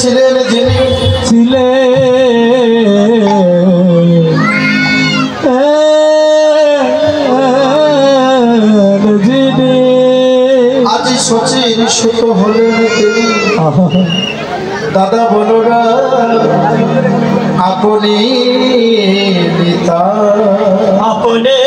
ছিলেন যিনি আজি শচীর সুখ হলেন তিনি। দাদা বলো না আপনি পিতা আপনি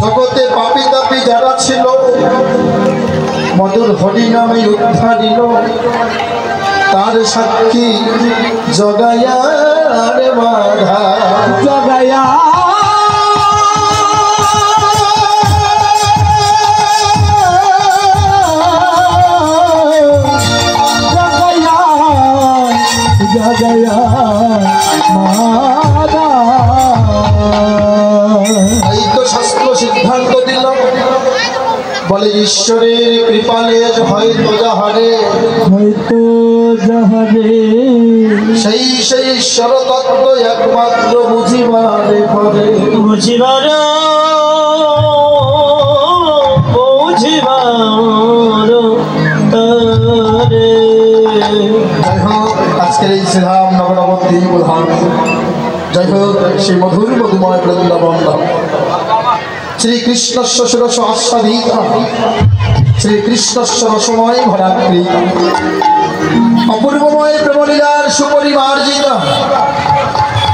জগতে পাপি তাপি যারা ছিল মধুর হরি নামে উদ্ধারিল তার সাক্ষী জগায়া রে বাধা জগায়া জগায়া মাদা। এই তো শাস্ত্র সিদ্ধান্ত দিল বলে ঈশ্বরের কৃপালে হয়তো যাহারে সেই সেই ঈশ্বর তত্ত্ব একমাত্র বুঝিবারে পরে বুঝিবার তরে। যাই হোক আজকের এই শ্রীধাম নবনবদ্বীপ ধাম যাই হোক সেই মধুর মধুময় বৃন্দাবন ধাম শ্রীকৃষ্ণস্য সুরস আস্বাদিতা শ্রীকৃষ্ণস্য রসময় ভরাকৃতা অপূর্বময় প্রেমলীলার সুপরিমার্জিতা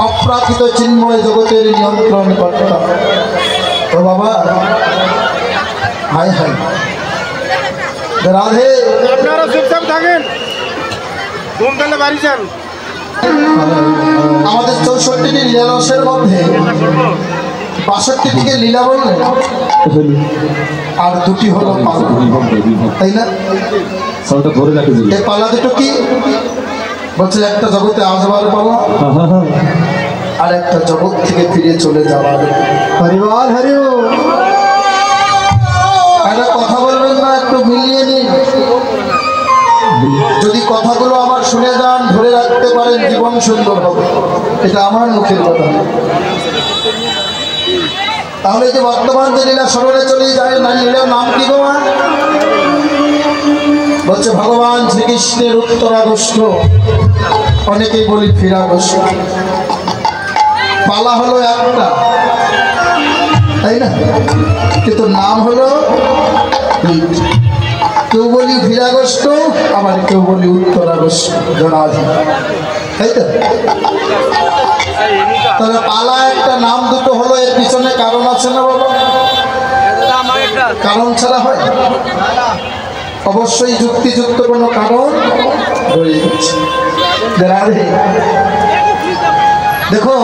অপ্রাকৃত চিন্ময় জগতের নিয়ন্ত্রণ কর্তা। ও বাবা হাই হাই রাধে আপনারা চুপচাপ থাকেন, ঘুম পেলে বাড়ি যান। আমাদের 64টি লীলা রসের মধ্যে 62টিকে লীলা বললেন আর দুটি হলো পালা, তাই না? এই পালা দুটো কি বলছে? একটা জগতে আসবার পালা আর একটা জগৎ থেকে ফিরে চলে যাওয়ার। হরিবল হরিবল। একটা কথা বলবেন না, একটু মিলিয়ে নিন। যদি কথাগুলো আমার শুনে যান, ধরে রাখতে পারেন, জীবন সুন্দর হবে। এটা আমার মুখের কথা। তাহলে যে বর্তমান যে লীলা স্মরণে চলে যায় না, লীলার নাম কি গো? বলছে ভগবান শ্রীকৃষ্ণের উত্তরাগস্ট, অনেকেই বলি ফিরাগস্ট। পালা হলো একটা, তাই না? কিন্তু নাম হলো কেউ বলি ফিরাগস্ট, আবার কেউ বলি উত্তরাগস্ট জনাধি, তাই তো? তবে পালা একটা, নাম দুটো হলো, এর পিছনে কারণ আছে না বাবা? কারণ ছাড়া হয়? অবশ্যই যুক্তিযুক্ত কোনো কারণ রয়েছে। দেখো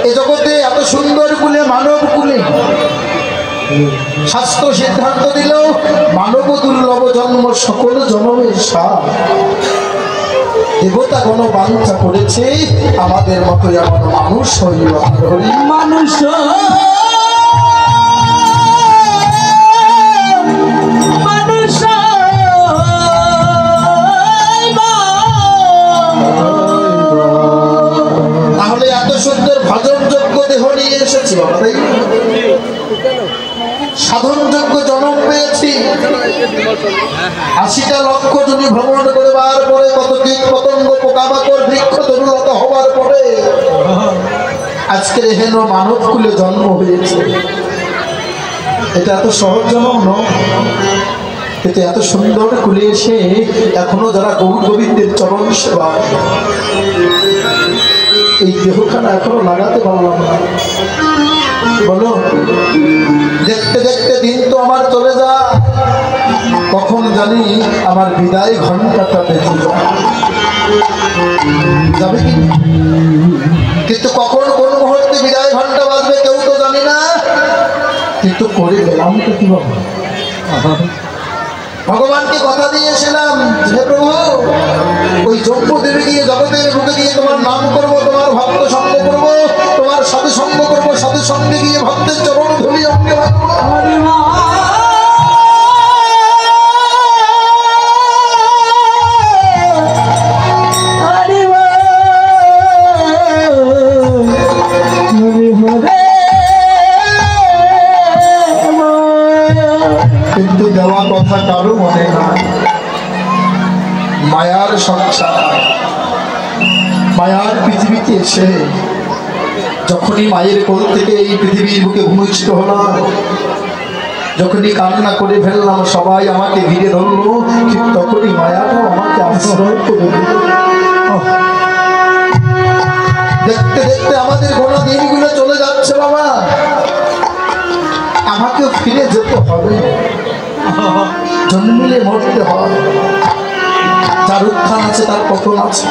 এ জগতে এত সুন্দর কুলে মানব কুলে শাস্ত্র সিদ্ধান্ত দিল মানব দুর্লভ জন্ম সকল জন্মের সার। দেবতা গণ বাঞ্ছা করেছে আমাদের মতো এমন মানুষ হইল মানুষ তাহলে এত সুন্দর ভজন যোগ্য দেহ নিয়ে এসেছি, সাধনযোগ্য জন্ম পেয়েছি। 80টা লক্ষ যদি ভ্রমণ করবার পরে, কত কীট পতঙ্গ পোকামাকড় বৃক্ষ তরুলতা হবার পরে আজকের হেন মানব কুলে জন্ম হয়েছে। এটা এত সহজ জন্ম নয়, কিন্তু এত সুন্দর কুলে এসে এখনো যারা গৌর গোবিন্দের চরণ সেবা, এই দেহখানা এখনো লাগাতে পারলাম না। বলো, দেখতে দেখতে দিন তো আমার চলে যা, কখন জানি আমার বিদায় ঘন্টাটা বেঁচে যাবে কি? কিন্তু কখন কোন মুহূর্তে বিদায় ঘন্টা বাজবে কেউ তো জানি না। কিন্তু করে গেলাম তো কি বাবা, ভগবানকে কথা দিয়েছিলাম, হে প্রভু ওই যজ্ঞ দেবে গিয়ে জগতের বুকে গিয়ে তোমার নাম করবো, তোমার ভক্ত সঙ্গ করবো, তোমার সাধু সঙ্গ করবো, সাধু সঙ্গে গিয়ে ভক্তের চরণ ধুলি অঙ্গে কিন্তু দেওয়া কথা কারো মনে না। মায়ার সংসার, মায়ার পৃথিবীতে এসে যখনই মায়ের কোল থেকে এই পৃথিবীর বুকে ভূমিষ্ঠ হলাম, যখনই কান্না করে ফেললাম, সবাই আমাকে ঘিরে ধরলো, ঠিক তখনই মায়াটাও আমাকে আশ্রয় করে দিল। দেখতে দেখতে আমাদের গোনা দিনগুলো চলে যাচ্ছে বাবা, আমাকেও ফিরে যেতে হবে, জন্মিলে মরতে হয়। যার উত্থান আছে তার পতন আছে,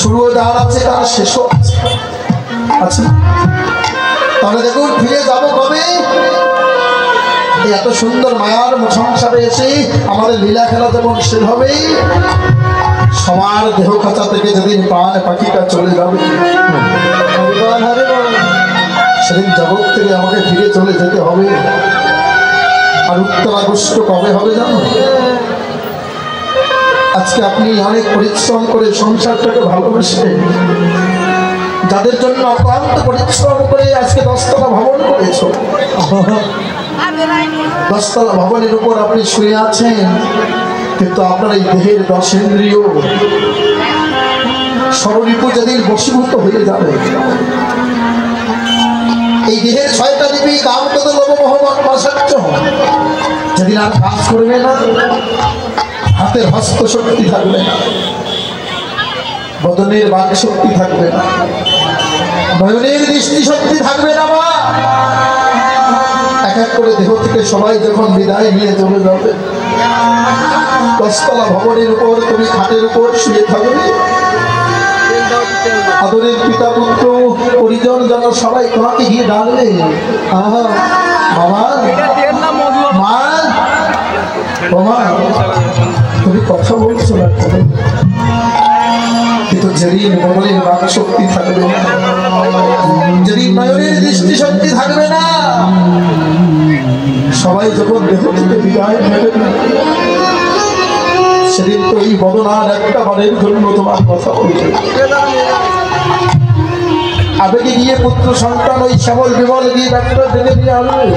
শুরু দ্বার আছে তার শেষও আছে। আচ্ছা তাহলে দেখুন ফিরে যাবো কবে? এত সুন্দর মায়ার সংসারে এসে আমাদের লীলা খেলা যেমন শেষ হবে, সবার দেহ খাঁচা থেকে যেদিন প্রাণ পাখিটা চলে যাবে, সেদিন জগৎ থেকে আমাকে ফিরে চলে যেতে হবে। আর উত্তরাগস্ট কবে হবে জানো? আজকে আপনি অনেক পরিশ্রম করে সংসারটাকে ভালোবেসে, যাদের জন্য অক্লান্ত পরিশ্রম করে আজকে 10তলা ভবন করেছ, 10তলা ভবনের উপর আপনি শুয়ে আছেন, কিন্তু আপনার এই দেহের 10 ইন্দ্রিয় ষড়রিপু যেদিন বশীভূত হয়ে যাবে, এই দেহের 6টা লিপি কাম কত লোভ মোহ মদ মাৎসর্য যেদিন আর কাজ করবে না, হাতের হস্ত শক্তি থাকবে না, বদনের বাক শক্তি থাকবে না, নয়নের দৃষ্টি শক্তি থাকবে না, মা এক এক করে দেহ থেকে সবাই যখন বিদায় নিয়ে চলে যাবে, 10তলা ভবনের উপর তুমি খাটের উপর শুয়ে থাকবে, আদরের পিতা পুত্র পরিজন যেন সবাই তোমাকে গিয়ে ডাকবে, আহা বাবা মা, বাবা তুমি কথা বলছো না, কিন্তু যেদিন বদলের বাক শক্তি থাকবে না, যেদিন নয়নের দৃষ্টি শক্তি থাকবে না, সবাই যখন দেহ থেকে বিদায় নেবে, সেদিন তো এই বদনার একটা বারের জন্য তোমার কথা বলবে। আবেগে গিয়ে পুত্র সন্তান ওই শ্যামল বিমল গিয়ে ডাক্তার ডেকে নিয়ে আনবে,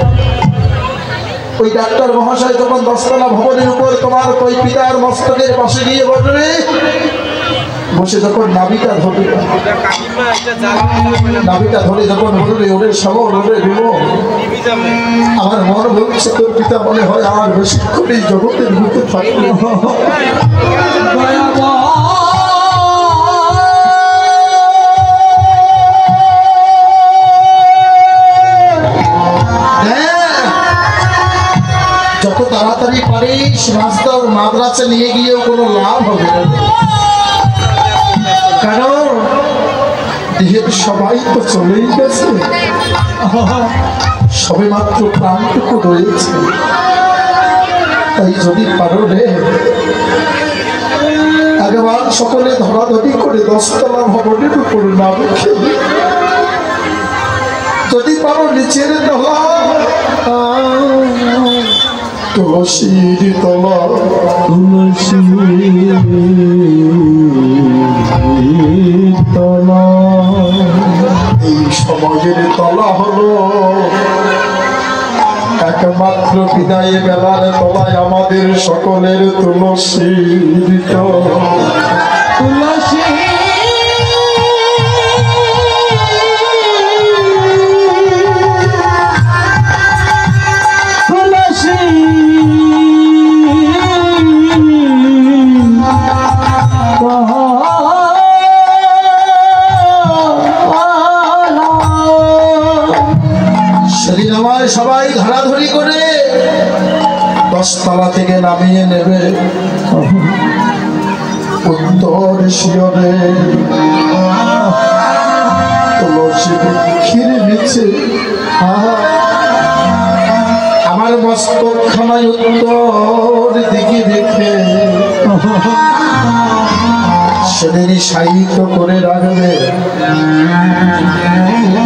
ওই ডাক্তার মহাশয় যখন 10তলা ভবনের উপর তোমার ওই পিতার মস্তকের পাশে গিয়ে বসবে, বসে যখন নাবিটা ধরবে, নাবিটা ধরে যখন বলবে ওরে শ্যামল ওরে বিমল, আমার মন বলছে তোর পিতা মনে হয় আর বেশিক্ষণ এই জগতের বুকে থাকবে। যত তাড়াতাড়ি পারিস মাস্টার মাদ্রাসে নিয়ে গিয়েও কোনো লাভ হবে না, কারণ দেহের সবাই তো চলেই গেছে, সবে মাত্র প্রাণটুকু রয়েছে। তাই যদি পারো রে আগেবার সকলে ধরাধরি করে 10তলা ভবনের উপর না রেখে, যদি পারো নিচের তলা তুলসীর তলা, তুলসীর তলা, এই সমাজের তলা হলো একমাত্র বিদায় বেলার তলায় আমাদের সকলের তুলসীর তলা, তুলসী সবাই ধরাধরি করে 10তলা থেকে নামিয়ে নেবে, উত্তর শিয়রে তুলসী বৃক্ষের নিচে আমার মস্তকখানায় উত্তর দিকে রেখে সেদিনই সাহিত্য করে রাখবে।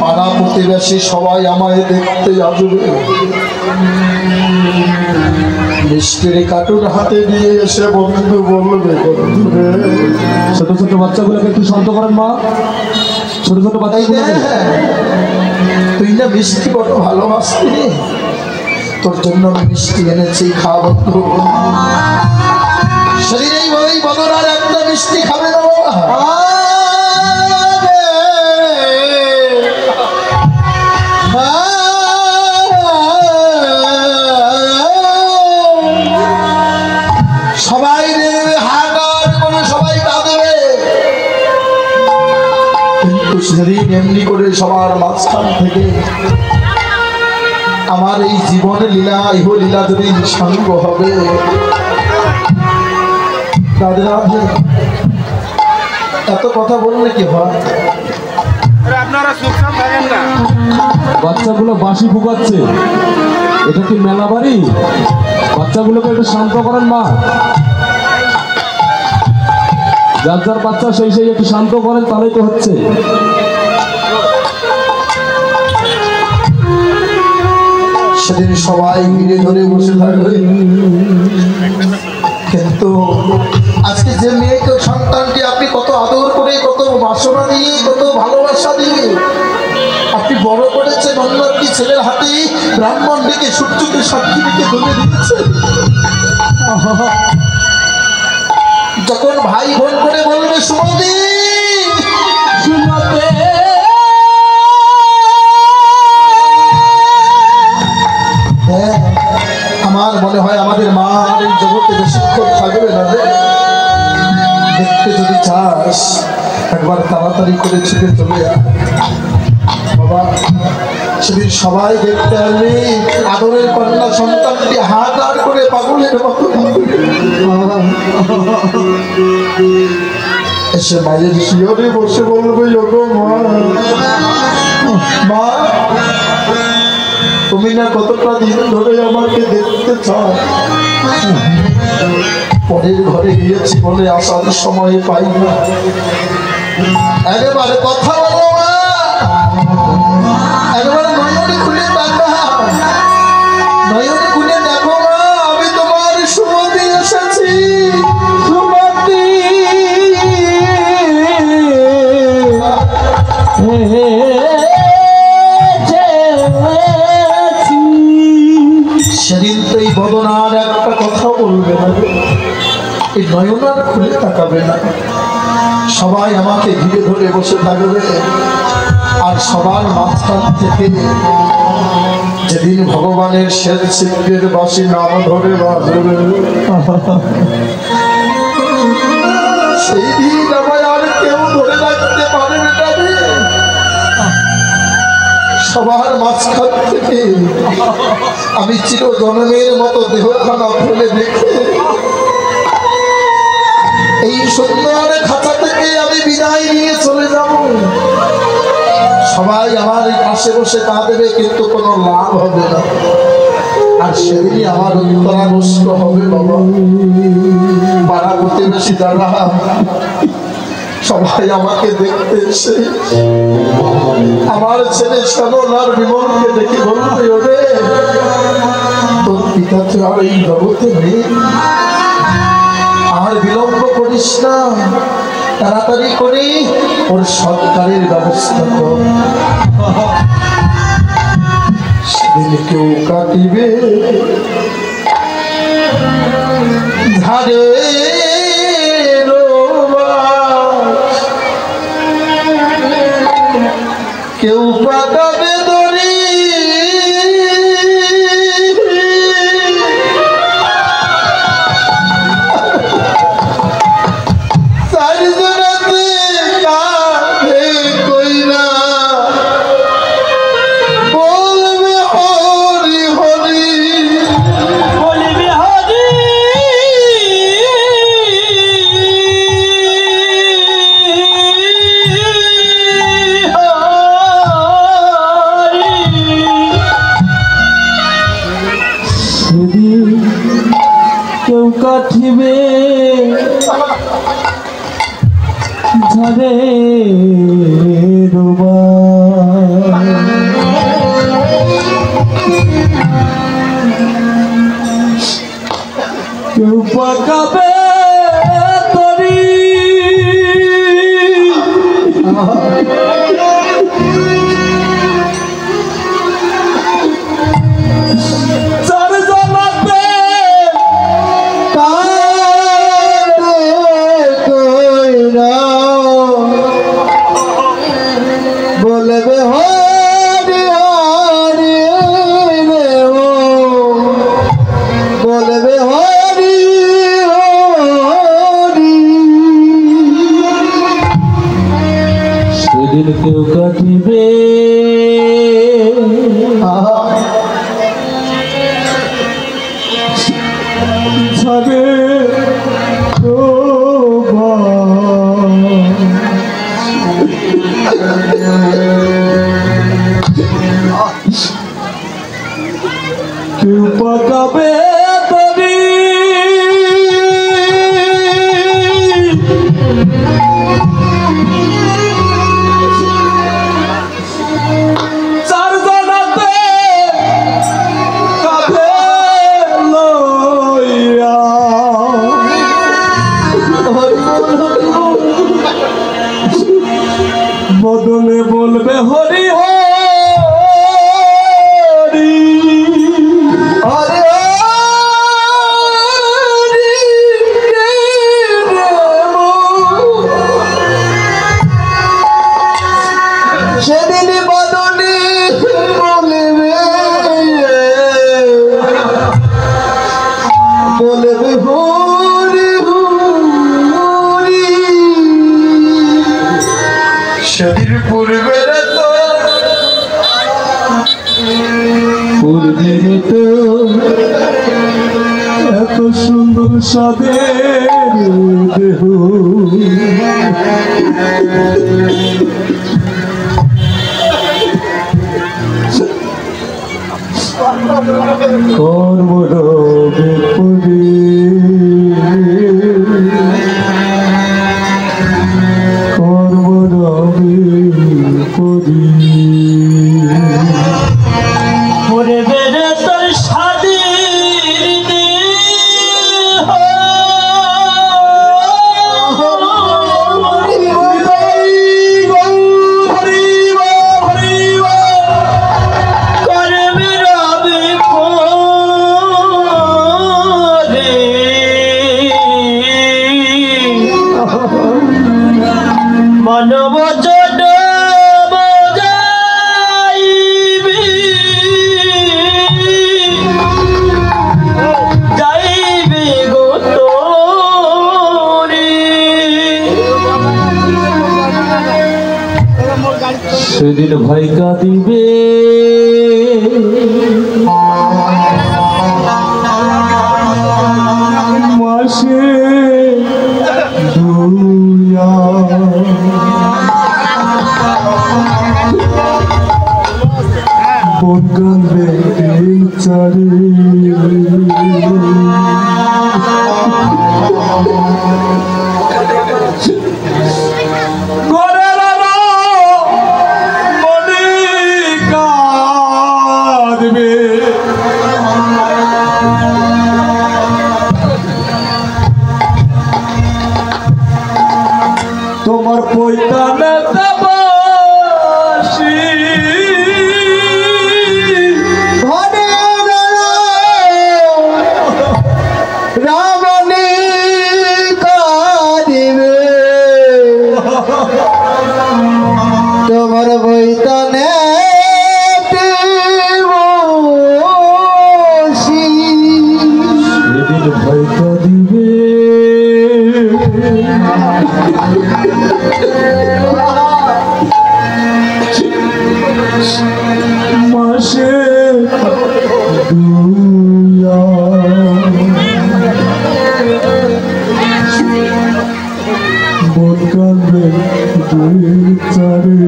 পাড়া প্রতিবেশী সবাই আমায় দেখতে আসবে, মিষ্টির কার্টুন হাতে নিয়ে এসে বন্ধু বলবে, বন্ধুরে ছোট ছোট বাচ্চাগুলোকে একটু শান্ত করেন মা, ছোট ছোট বাচ্চাগুলো তুই না মিষ্টি বড় ভালোবাসতি, তোর জন্য আমি মিষ্টি এনেছি, খা বন্ধু। সেদিন এই বদনার একটা মিষ্টি খাবে না বাবা। সবাই দেবে হাহাকার করে, সবাই কাঁদবে, কিন্তু সেদিন এমনি করে সবার মাঝখান থেকে আমার এই জীবনে লীলা, ইহ লীলা যদি সাঙ্গ হবে। এত কথা বললে কি হয়? আপনারা চুপচাপ থাকেন না। বাচ্চাগুলো বাঁশি ফুকাচ্ছে, এটা কি মেলা বাড়ি? বাচ্চাগুলোকে একটু শান্ত করেন মা। যার যার বাচ্চা সেই একটু শান্ত করেন, তাহলেই তো হচ্ছে। সেদিন সবাই মিলে ধরে বসে থাকবে, কিন্তু আজকে যে মেয়েকে সন্তানটি আপনি কত আদর করে, কত বাসনা দিয়ে, কত ভালোবাসা দিয়ে আপনি বড় করেছেন, অন্য একটি ছেলের হাতে ব্রাহ্মণ ডেকে সূর্যকে সাক্ষী রেখে ধরে দিয়েছে। যখন ভাই বোন করে বলবে সুমতি, সুমতে আমার মনে হয় আমাদের মা আর এই জগতে বেশিক্ষণ থাকবে না রে। দেখতে যদি চাস একবার তাড়াতাড়ি করে ছুটে চলে যা বাবা। সেদিন সবাই দেখতে আসবে আদরের কন্যা সন্তানটি হাহাকার করে পাগলের মতো এসে মায়ের শিয়রে বসে বলবে, ওগো মা, তুমি না কতটা দিন ধরে আমাকে দেখতে চাও, পরের ঘরে গিয়েছি বলে আসার সময় পাই না। একেবারে কথা বলো মা, একবার নয়নে খুলে তাকাও, নয়নে খুলে দেখো মা, আমি তোমার সুমতি এসেছি। সুমতি সেদিন তো এই বদনার একটা কথা বলবে না, এই নয়নার খুলে তাকাবে না। সবাই আমাকে ঘিরে ধরে বসে থাকবে, আর সবার মাঝখান থেকে যেদিন ভগবানের শেষ সিংহের বাসি নাম ধরে বাজবে, সেই দিন আমায় আর কেউ ধরে রাখতে পারবে না। সবার মাঝখান থেকে আমি চির জন্মের মতো দেহখানা ফেলে দেখে এই সুন্দর খাঁচা থেকে আমি বিদায় নিয়ে চলে যাব। সবাই আমার পাশে বসে কাঁদবে, কিন্তু কোনো লাভ হবে না। আর সেদিনই আমার অন্তরাগস্ত হবে বাবা। পাড়া প্রতিবেশী যারা সবাই আমাকে দেখতে এসে আমার ছেলে শ্যামল আর বিমলকে দেখে বলবে, ওরে তোর পিতা তো আর এই জগতে নেই, আর বিলম্ব করিস না, তাড়াতাড়ি করে ওর সৎকারের ব্যবস্থা কর। সেদিন কেউ কাটিবে ধারে, কেউ পাকাবে দড়ি, চারজনাতে কাঁধে কইরা বলবে হরি হরি, বলবে হরি কেউ কাঠিবে ঝরে কেউ পাকাবে তরি, লাগে কেউ পাকাবে তরি বদলে বলবে হরি হরি হরি সেদিন বদলে বলবে বলবে হরি হরি সেদিন পূর্বের তো পূর্বের তো এত সুন্দর সাদের দেহ কর্মরবে পরি কর্মরবে পরি মানব জড যাইবি যাইবি গো তোরি সেদিন ভাই কাঁদিবে মাসে দুয়া বোন কাঁদবে চারি তোমার পৈতা নেতাবাসী রামনি কাঁদিবে তোমার বৈতনে সেদিন ভয় কাঁদিবে মাসে দুয়া বোন কাঁদবে চারে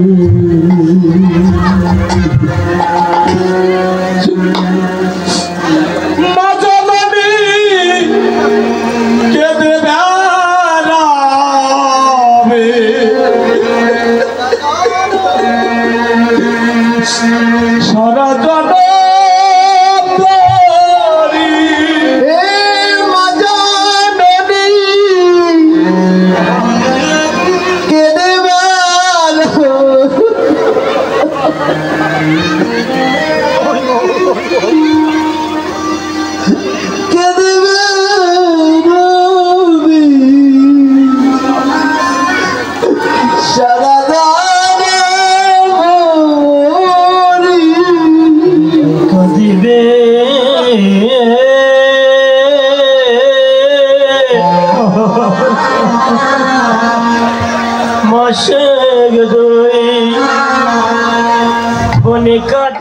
সারা জনতারি মজা নদী কেঁদে মশক দুই বনে কাট